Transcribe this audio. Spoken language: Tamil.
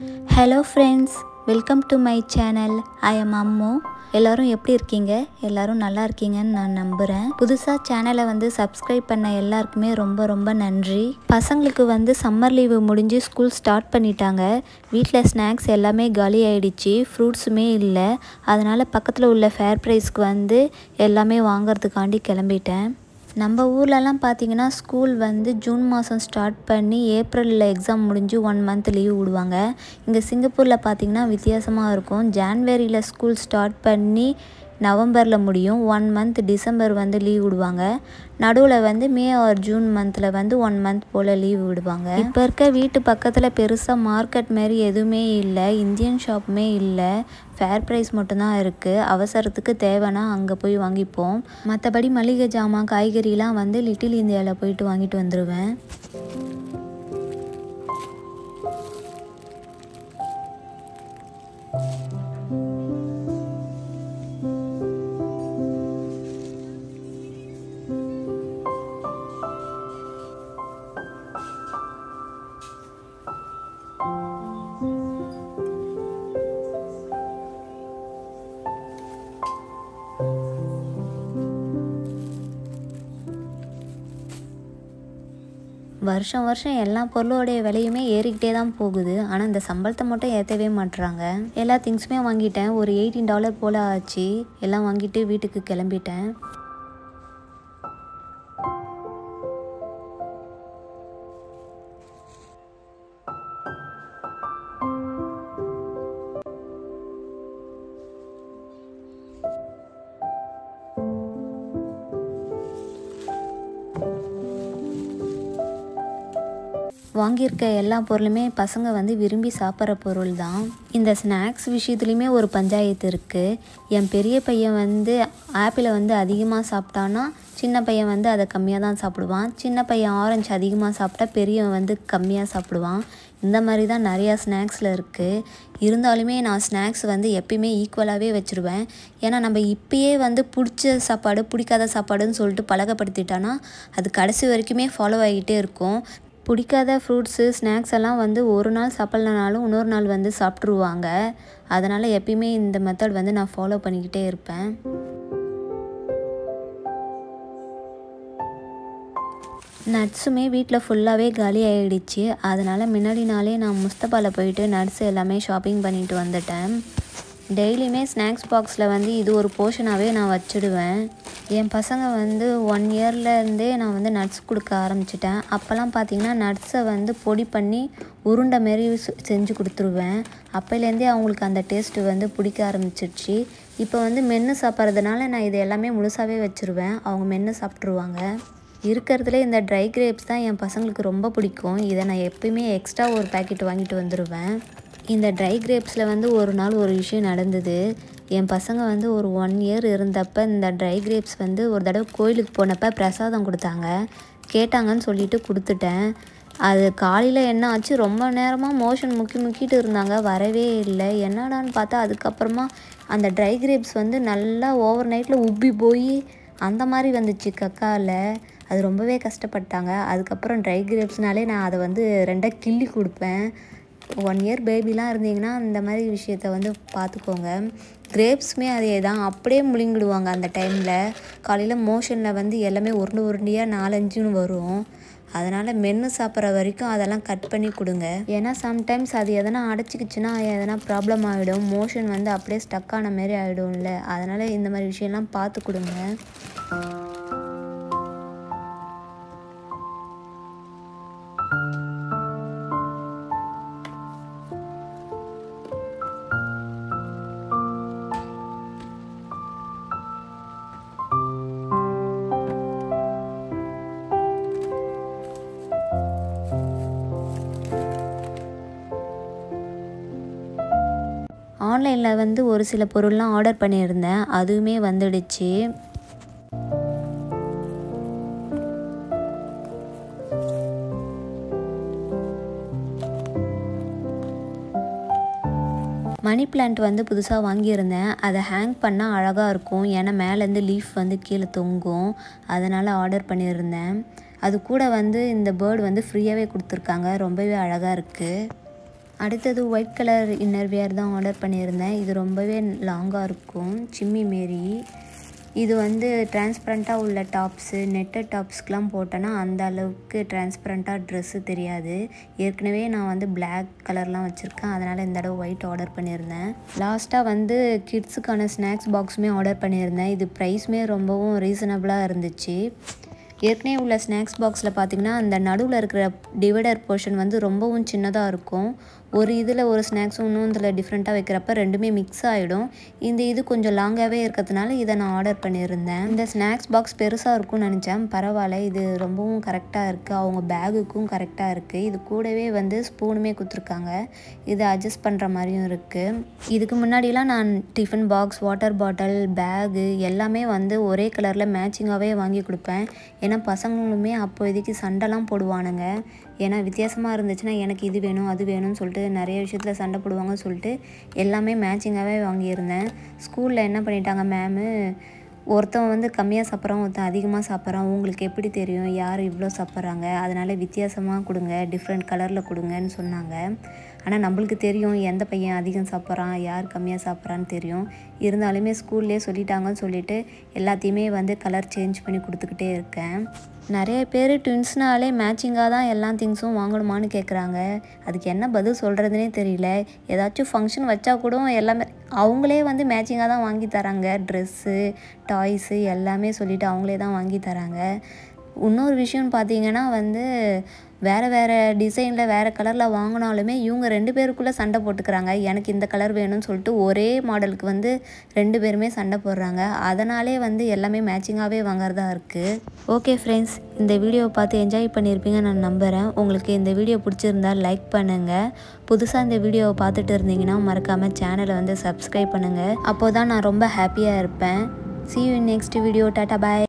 Hello friends, welcome to my channel. I am Ammu. எல்லாரும் எப்படி இருக்கீங்க? எல்லாரும் நல்லா இருக்கீங்கன்னு நான் நம்புறேன். புதுசா சேனலை சப்ஸ்கிரைப் பண்ண எல்லாருக்குமே ரொம்ப நன்றி. பசங்களுக்கு சம்மர் லீவு முடிஞ்சு ஸ்கூல் ஸ்டார்ட் பண்ணிட்டாங்க. வீட்டில் ஸ்நாக்ஸ் எல்லாமே காலி ஆயிடுச்சு. ஃப்ரூட்ஸுமே இல்லை. அதனால பக்கத்தில் உள்ள ஃபேர் ப்ரைஸ்க்கு எல்லாமே வாங்குறதுக்காண்டி கிளம்பிட்டேன். நம்ம ஊர்லலாம் பார்த்தீங்கன்னா ஸ்கூல் ஜூன் மாதம் ஸ்டார்ட் பண்ணி ஏப்ரலில் எக்ஸாம் முடிஞ்சு 1 month லீவ் விடுவாங்க. இங்கே சிங்கப்பூரில் பார்த்தீங்கன்னா வித்தியாசமாக இருக்கும். ஜான்வரியில் ஸ்கூல் ஸ்டார்ட் பண்ணி நவம்பரில் முடியும். 1 month டிசம்பர் லீவ் விடுவாங்க. நடுவில் மே ஆர் ஜூன் மந்தில் 1 month போல் லீவ் விடுவாங்க. இப்போ இருக்க வீட்டு பக்கத்தில் பெருசாக மார்க்கெட் மாரி எதுவுமே இல்லை. இந்தியன் ஷாப்புமே இல்லை. ஃபேர் ப்ரைஸ் மட்டும்தான் இருக்குது. அவசரத்துக்கு தேவைன்னா அங்கே போய் வாங்கிப்போம். மற்றபடி மளிகை ஜாமான் காய்கறிலாம் லிட்டில் இந்தியாவில் போயிட்டு வாங்கிட்டு வந்துடுவேன். வருஷம் எல்லா பொருளோடைய விலையுமே ஏறிக்கிட்டே தான் போகுது. ஆனால் இந்த சம்பளத்தை மட்டும் ஏற்றவே மாட்டுறாங்க. எல்லா திங்ஸுமே வாங்கிட்டேன். ஒரு $18 போல் ஆச்சு. எல்லாம் வாங்கிட்டு வீட்டுக்கு கிளம்பிட்டேன். வாங்கியிருக்க எல்லா பொருளுமே பசங்க விரும்பி சாப்பிட்ற பொருள் தான். இந்த ஸ்நாக்ஸ் விஷயத்துலையுமே ஒரு பஞ்சாயத்து இருக்குது. என் பெரிய பையன் ஆப்பிளை அதிகமாக சாப்பிட்டான்னா சின்ன பையன் அதை கம்மியாக தான் சாப்பிடுவான். சின்ன பையன் ஆரஞ்சு அதிகமாக சாப்பிட்டா பெரியவன் கம்மியாக சாப்பிடுவான். இந்த மாதிரி தான் நிறையா ஸ்நாக்ஸில் இருக்குது. இருந்தாலுமே நான் ஸ்நாக்ஸ் எப்பயுமே ஈக்குவலாகவே வச்சுருவேன். ஏன்னா நம்ம இப்பயே பிடிச்ச சாப்பாடு பிடிக்காத சாப்பாடுன்னு சொல்லிட்டு பழக்கப்படுத்திட்டான்னா அது கடைசி வரைக்குமே ஃபாலோ ஆகிட்டே இருக்கும். பிடிக்காத ஃப்ரூட்ஸு ஸ்நாக்ஸ் எல்லாம் ஒரு நாள் சாப்பிட்லனாலும் இன்னொரு நாள் சாப்பிட்ருவாங்க. அதனால் எப்பயுமே இந்த மெத்தட் நான் ஃபாலோ பண்ணிக்கிட்டே இருப்பேன். நட்ஸுமே வீட்டில் ஃபுல்லாகவே காலி ஆகிடுச்சு. அதனால் முன்னாடி நாளே நான் முஸ்தபாவில் போயிட்டு நட்ஸ் எல்லாமே ஷாப்பிங் பண்ணிட்டு வந்துட்டேன். டெய்லியுமே ஸ்நாக்ஸ் பாக்ஸில் இது ஒரு போர்ஷனாகவே நான் வச்சுடுவேன். என் பசங்க 1 yearலேருந்தே நான் நட்ஸ் கொடுக்க ஆரம்பிச்சிட்டேன். அப்போல்லாம் பார்த்திங்கன்னா நட்ஸை பொடி பண்ணி உருண்டை மாரி செஞ்சு கொடுத்துருவேன். அப்போலேருந்தே அவங்களுக்கு அந்த டேஸ்ட்டு பிடிக்க ஆரம்பிச்சிடுச்சு. இப்போ மென்று சாப்பிட்றதுனால நான் இது எல்லாமே முழுசாகவே வச்சுருவேன். அவங்க மென்று சாப்பிட்ருவாங்க. இருக்கிறதுலே இந்த ட்ரை கிரேப்ஸ் தான் என் பசங்களுக்கு ரொம்ப பிடிக்கும். இதை நான் எப்பயுமே எக்ஸ்ட்ரா ஒரு பேக்கெட் வாங்கிட்டு வந்துடுவேன். இந்த ட்ரை கிரேப்ஸில் ஒரு நாள் ஒரு விஷயம் நடந்தது. என் பசங்க ஒரு 1 year இருந்தப்போ இந்த ட்ரை கிரேப்ஸ் ஒரு தடவை கோயிலுக்கு போனப்போ பிரசாதம் கொடுத்தாங்க. கேட்டாங்கன்னு சொல்லிட்டு கொடுத்துட்டேன். அது காலையில் என்ன ஆச்சு, ரொம்ப நேரமாக மோஷன் முக்கிட்டு இருந்தாங்க. வரவே இல்லை. என்னடான்னு பார்த்தா அதுக்கப்புறமா அந்த ட்ரை கிரேப்ஸ் நல்லா ஓவர் நைட்டில் உப்பி போய் அந்த மாதிரி வந்துச்சு கக்காவில். அது ரொம்பவே கஷ்டப்பட்டாங்க. அதுக்கப்புறம் ட்ரை கிரேப்ஸ்னாலே நான் அதை 2 கிள்ளி கொடுப்பேன். 1 year பேபிலாம் இருந்தீங்கன்னா இந்த மாதிரி விஷயத்த பார்த்துக்கோங்க. கிரேப்ஸுமே அதே தான், அப்படியே முழுங்கிடுவாங்க அந்த டைமில். காலையில் மோஷனில் எல்லாமே உருண்டையாக 4-5 வரும். அதனால் மென்று சாப்பிட்ற வரைக்கும் அதெல்லாம் கட் பண்ணி கொடுங்க. ஏன்னா சம்டைம்ஸ் அது எதனா அடைச்சிக்கிச்சுன்னா எதனா ப்ராப்ளம் ஆகிடும். மோஷன் அப்படியே ஸ்டக் ஆன மாரி ஆகிடும்ல. அதனால் இந்த மாதிரி விஷயம்லாம் பார்த்து கொடுங்க. ஆன்லைனில் ஒரு சில பொருள்லாம் ஆர்டர் பண்ணியிருந்தேன். அதுவுமே வந்துடுச்சு. மணி பிளான்ட் புதுசாக வாங்கியிருந்தேன். அதை ஹேங் பண்ணால் அழகாக இருக்கும். ஏன்னா மேலேருந்து லீஃப் கீழே தொங்கும். அதனால் ஆர்டர் பண்ணியிருந்தேன். அது கூட இந்த பேர்டு ஃப்ரீயாகவே கொடுத்துருக்காங்க. ரொம்பவே அழகாக இருக்குது. அடுத்தது ஒயிட் கலர் இன்னர்வியர் தான் ஆர்டர் பண்ணியிருந்தேன். இது ரொம்பவே லாங்காக இருக்கும், சிம்மி மாரி. இது வந்து டிரான்ஸ்பரண்ட்டாக உள்ள டாப்ஸு, நெட்டட் டாப்ஸ்க்கெலாம் போட்டேன்னா அந்த அளவுக்கு டிரான்ஸ்பரண்ட்டாக ட்ரெஸ்ஸு தெரியாது. ஏற்கனவே நான் வந்து பிளாக் கலர்லாம் வச்சுருக்கேன், அதனால் இந்த தடவை ஒயிட் ஆர்டர் பண்ணியிருந்தேன். லாஸ்ட்டாக வந்து கிட்ஸுக்கான ஸ்நாக்ஸ் பாக்ஸுமே ஆர்டர் பண்ணியிருந்தேன். இது ப்ரைஸுமே ரொம்பவும் ரீசனபிளாக இருந்துச்சு. ஏற்கனவே உள்ள ஸ்நாக்ஸ் பாக்ஸில் பார்த்திங்கன்னா அந்த நடுவில் இருக்கிற டிவைடர் போர்ஷன் வந்து ரொம்பவும் சின்னதாக இருக்கும். ஒரு இதில் ஒரு ஸ்நாக்ஸும் இன்னும் இதில் டிஃப்ரெண்ட்டாக வைக்கிறப்ப ரெண்டுமே மிக்ஸ் ஆகிடும். இது கொஞ்சம் லாங்காகவே இருக்கிறதுனால இதை நான் ஆர்டர் பண்ணியிருந்தேன். இந்த ஸ்நாக்ஸ் பாக்ஸ் பெருசாக இருக்கும்னு நினச்சேன், பரவாயில்ல, இது ரொம்பவும் கரெக்டாக இருக்குது. அவங்க பேகுக்கும் கரெக்டாக இருக்குது. இது கூடவே வந்து ஸ்பூனுமே கொடுத்துருக்காங்க, இதை அட்ஜஸ்ட் பண்ணுற மாதிரியும் இருக்குது. இதுக்கு முன்னாடிலாம் நான் tiffin box, water bottle, bag எல்லாமே வந்து ஒரே கலரில் மேட்சிங்காகவே வாங்கி கொடுப்பேன். ஏன்னா பசங்களுமே அப்போதைக்கு சண்டைலாம் போடுவானுங்க. ஏன்னா வித்தியாசமாக இருந்துச்சுன்னா எனக்கு இது வேணும் அது வேணும்னு சொல்லிட்டு நிறைய விஷயத்தில் சண்டை போடுவாங்கன்னு சொல்லிட்டு எல்லாமே மேட்சிங்காகவே வாங்கியிருந்தேன். ஸ்கூலில் என்ன பண்ணிட்டாங்க மேமு, ஒருத்தன் வந்து கம்மியாக சாப்பிட்றான், ஒருத்தன் அதிகமாக சாப்பிட்றான், உங்களுக்கு எப்படி தெரியும் யார் இவ்வளோ சாப்பிட்றாங்க, அதனால் வித்தியாசமாக கொடுங்க, டிஃப்ரெண்ட் கலரில் கொடுங்கன்னு சொன்னாங்க. ஆனால் நம்மளுக்கு தெரியும் எந்த பையன் அதிகம் சாப்பிட்றான் யார் கம்மியாக சாப்பிட்றான்னு தெரியும். இருந்தாலுமே ஸ்கூல்லே சொல்லிட்டாங்கன்னு சொல்லிவிட்டு எல்லாத்தையுமே வந்து கலர் சேஞ்ச் பண்ணி கொடுத்துக்கிட்டே இருக்கேன். நிறைய பேர் ட்வின்ஸ்னாலே மேட்சிங்காக தான் எல்லா திங்ஸும் வாங்கணுமான்னு கேட்குறாங்க. அதுக்கு என்ன பதில் சொல்கிறதுனே தெரியல. ஏதாச்சும் ஃபங்க்ஷன் வச்சா கூட எல்லாமே அவங்களே வந்து மேட்சிங்காக தான் வாங்கி தராங்க. ட்ரெஸ்ஸு, டாய்ஸு எல்லாமே சொல்லிவிட்டு அவங்களே தான் வாங்கி தராங்க. இன்னொரு விஷயம்னு பார்த்தீங்கன்னா வந்து வேறு டிசைனில் வேறு கலரில் வாங்கினாலுமே இவங்க 2 பேருக்குள்ளே சண்டை போட்டுக்கிறாங்க. எனக்கு இந்த கலர் வேணும்னு சொல்லிட்டு ஒரே மாடலுக்கு வந்து 2 பேருமே சண்டை போடுறாங்க. அதனாலே வந்து எல்லாமே மேட்சிங்காகவே வாங்குறதா இருக்குது. ஓகே ஃப்ரெண்ட்ஸ், இந்த வீடியோவை பார்த்து என்ஜாய் பண்ணியிருப்பீங்க நான் நம்புகிறேன். உங்களுக்கு இந்த வீடியோ பிடிச்சிருந்தால் லைக் பண்ணுங்கள். புதுசாக இந்த வீடியோவை பார்த்துட்டு இருந்தீங்கன்னா மறக்காமல் சேனலை வந்து சப்ஸ்கிரைப் பண்ணுங்கள். அப்போ தான் நான் ரொம்ப ஹாப்பியாக இருப்பேன். See you in next video. Tata bye.